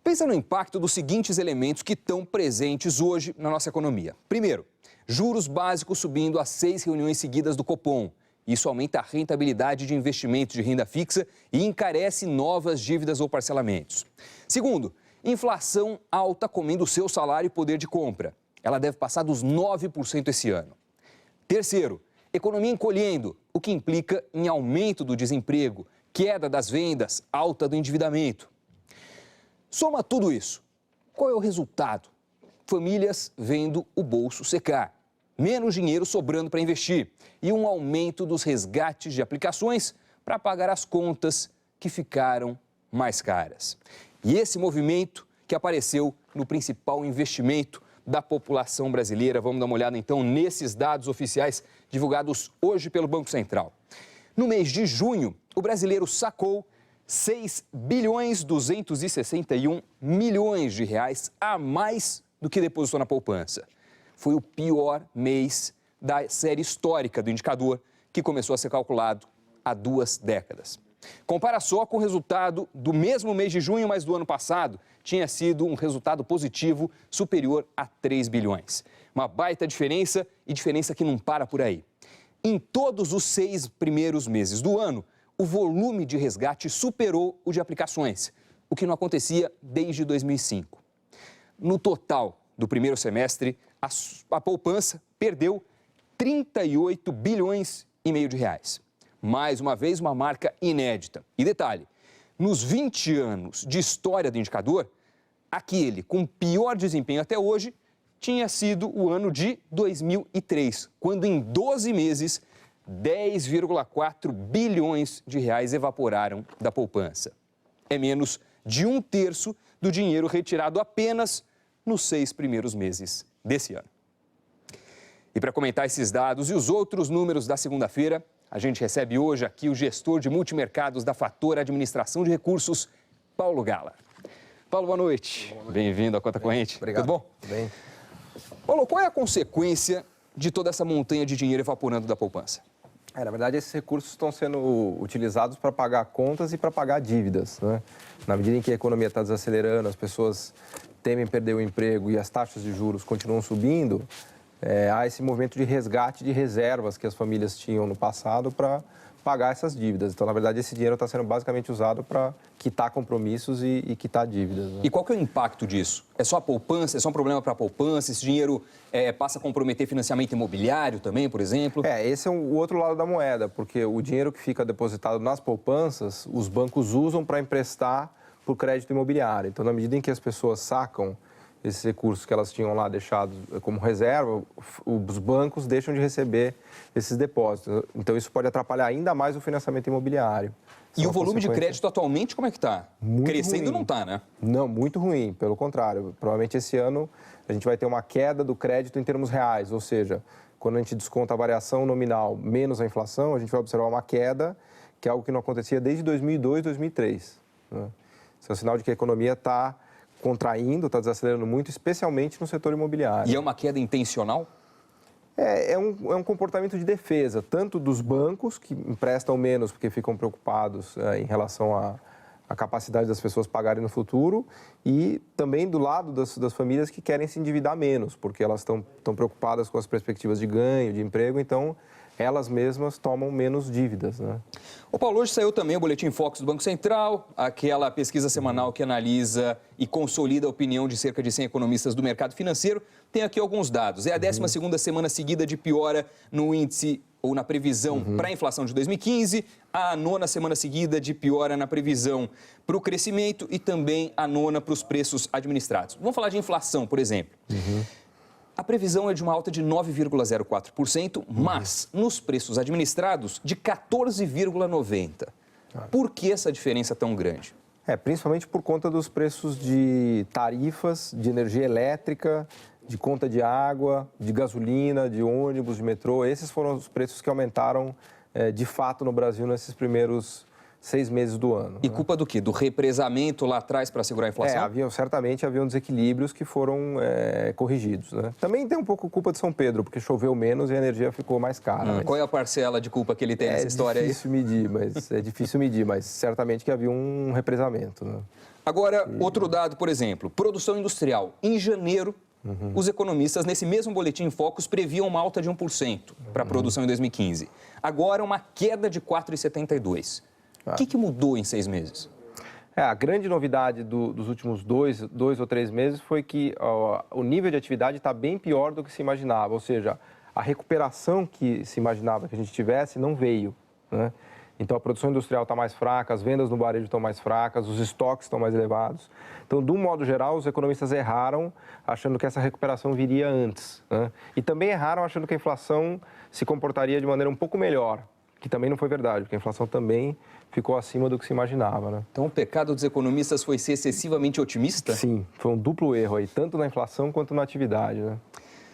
Pensa no impacto dos seguintes elementos que estão presentes hoje na nossa economia. Primeiro, juros básicos subindo a 6 reuniões seguidas do Copom. Isso aumenta a rentabilidade de investimentos de renda fixa e encarece novas dívidas ou parcelamentos. Segundo, inflação alta comendo o seu salário e poder de compra. Ela deve passar dos 9% esse ano. Terceiro, economia encolhendo, o que implica em aumento do desemprego, queda das vendas, alta do endividamento. Soma tudo isso. Qual é o resultado? Famílias vendo o bolso secar, menos dinheiro sobrando para investir e um aumento dos resgates de aplicações para pagar as contas que ficaram mais caras. E esse movimento que apareceu no principal investimento da população brasileira. Vamos dar uma olhada então nesses dados oficiais divulgados hoje pelo Banco Central. No mês de junho, o brasileiro sacou 6 bilhões 261 milhões de reais a mais do que depositou na poupança. Foi o pior mês da série histórica do indicador, que começou a ser calculado há 2 décadas. Compara só com o resultado do mesmo mês de junho, mas do ano passado, tinha sido um resultado positivo superior a 3 bilhões. Uma baita diferença e diferença que não para por aí. Em todos os 6 primeiros meses do ano, o volume de resgate superou o de aplicações, o que não acontecia desde 2005. No total do primeiro semestre, a poupança perdeu 38 bilhões e meio de reais. Mais uma vez, uma marca inédita. E detalhe, nos 20 anos de história do indicador, aquele com pior desempenho até hoje tinha sido o ano de 2003, quando em 12 meses, 10,4 bilhões de reais evaporaram da poupança. É menos de 1/3 do dinheiro retirado apenas nos 6 primeiros meses desse ano. E para comentar esses dados e os outros números da segunda-feira, a gente recebe hoje aqui o gestor de multimercados da Fator Administração de Recursos, Paulo Gala. Paulo, boa noite. Bem-vindo à Conta Corrente. Obrigado. Tudo bom? Tudo bem. Paulo, qual é a consequência de toda essa montanha de dinheiro evaporando da poupança? Na verdade, esses recursos estão sendo utilizados para pagar contas e para pagar dívidas, né? Na medida em que a economia está desacelerando, as pessoas temem perder o emprego e as taxas de juros continuam subindo, há esse movimento de resgate de reservas que as famílias tinham no passado para pagar essas dívidas. Então, na verdade, esse dinheiro está sendo basicamente usado para quitar compromissos e quitar dívidas, né? E qual que é o impacto disso? É só a poupança? É só um problema para a poupança? Esse dinheiro passa a comprometer financiamento imobiliário também, por exemplo? Esse é o outro lado da moeda, porque o dinheiro que fica depositado nas poupanças, os bancos usam para emprestar para o crédito imobiliário. Então, na medida em que as pessoas sacam esses recursos que elas tinham lá deixados como reserva, os bancos deixam de receber esses depósitos. Então, isso pode atrapalhar ainda mais o financiamento imobiliário. E o volume de crédito atualmente, como é que está? Crescendo ruim. Não está, né? Não, muito ruim. Pelo contrário, provavelmente esse ano a gente vai ter uma queda do crédito em termos reais, ou seja, quando a gente desconta a variação nominal menos a inflação, a gente vai observar uma queda, que é algo que não acontecia desde 2002, 2003. Né? Isso é um sinal de que a economia está contraindo, está desacelerando muito, especialmente no setor imobiliário. E é uma queda intencional? É um comportamento de defesa, tanto dos bancos, que emprestam menos porque ficam preocupados em relação à capacidade das pessoas pagarem no futuro, e também do lado das famílias que querem se endividar menos, porque elas estão preocupadas com as perspectivas de ganho, de emprego, então elas mesmas tomam menos dívidas, né? Ô Paulo, hoje saiu também o Boletim Focus do Banco Central, aquela pesquisa semanal que analisa e consolida a opinião de cerca de 100 economistas do mercado financeiro. Tem aqui alguns dados. É a 12ª semana seguida de piora no índice ou na previsão para a inflação de 2015, a 9ª semana seguida de piora na previsão para o crescimento e também a 9ª para os preços administrados. Vamos falar de inflação, por exemplo. A previsão é de uma alta de 9,04%, mas nos preços administrados de 14,90%. Por que essa diferença tão grande? Principalmente por conta dos preços de tarifas, de energia elétrica, de conta de água, de gasolina, de ônibus, de metrô. Esses foram os preços que aumentaram de fato no Brasil nesses primeiros 6 meses do ano. E culpa do quê? Do represamento lá atrás para segurar a inflação? Certamente haviam desequilíbrios que foram corrigidos, né? Também tem um pouco culpa de São Pedro, porque choveu menos e a energia ficou mais cara. Qual é a parcela de culpa que ele tem nessa história aí? É difícil medir, mas certamente que havia um represamento, né? Agora, outro dado, por exemplo, produção industrial. Em janeiro, os economistas, nesse mesmo boletim Focus, previam uma alta de 1% para a produção em 2015. Agora, uma queda de 4,72%. O que mudou em 6 meses? A grande novidade dos últimos dois ou 3 meses foi que o nível de atividade está bem pior do que se imaginava. Ou seja, a recuperação que se imaginava que a gente tivesse não veio, né? Então, a produção industrial está mais fraca, as vendas no varejo estão mais fracas, os estoques estão mais elevados. Então, de um modo geral, os economistas erraram achando que essa recuperação viria antes, né? E também erraram achando que a inflação se comportaria de maneira um pouco melhor, que também não foi verdade, porque a inflação também ficou acima do que se imaginava, né? Então, o pecado dos economistas foi ser excessivamente otimista? Sim, foi um duplo erro aí, tanto na inflação quanto na atividade, né?